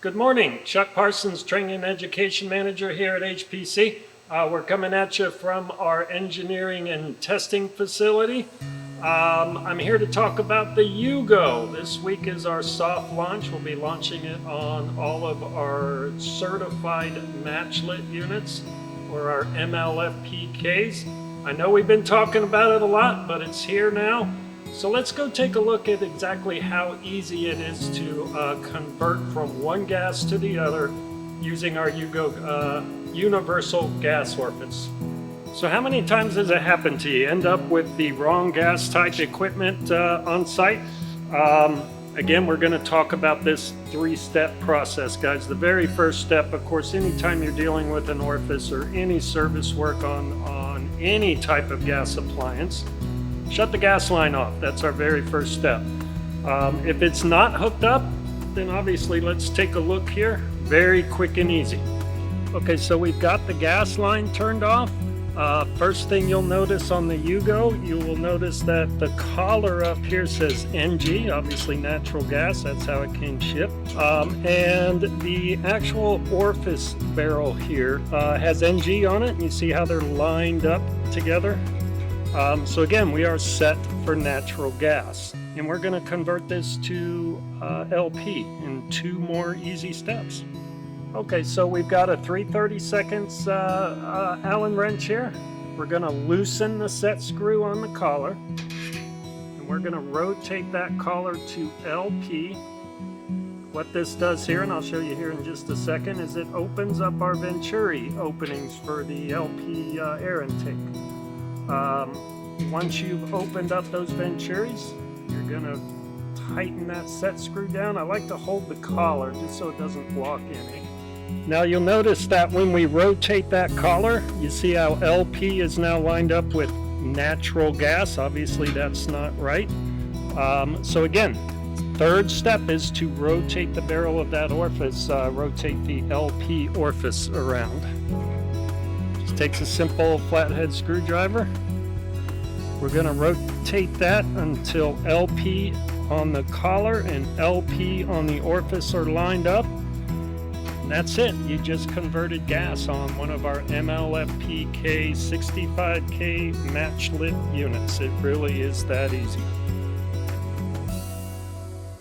Good morning, Chuck Parsons, Training and Education Manager here at HPC. We're coming at you from our engineering and testing facility. I'm here to talk about the UGO. This week is our soft launch. We'll be launching it on all of our certified matchlit units or our MLFPKs. I know we've been talking about it a lot, but it's here now. So let's go take a look at exactly how easy it is to convert from one gas to the other using our UGO universal gas orifice. So how many times has it happened to you? End up with the wrong gas type equipment on site? Again, we're going to talk about this three-step process, guys. The very first step, of course, anytime you're dealing with an orifice or any service work on any type of gas appliance, shut the gas line off. That's our very first step. If it's not hooked up, then obviously let's take a look here. Very quick and easy. Okay, so we've got the gas line turned off. First thing you'll notice on the UGO, you will notice that the collar up here says NG, obviously natural gas, that's how it came shipped. And the actual orifice barrel here has NG on it, and you see how they're lined up together. So again, we are set for natural gas, and we're going to convert this to LP in two more easy steps. Okay, so we've got a 3/32 Allen wrench here. We're going to loosen the set screw on the collar, and we're going to rotate that collar to LP. What this does here, and I'll show you here in just a second, is it opens up our venturi openings for the LP air intake. Once you've opened up those venturis, you're going to tighten that set screw down. I like to hold the collar just so it doesn't block any. Now you'll notice that when we rotate that collar, you see how LP is now lined up with natural gas. Obviously that's not right. So again, third step is to rotate the barrel of that orifice, rotate the LP orifice around. Just takes a simple flathead screwdriver. We're going to rotate that until LP on the collar and LP on the orifice are lined up. And that's it. You just converted gas on one of our MLFPK 65K matchlit units. It really is that easy.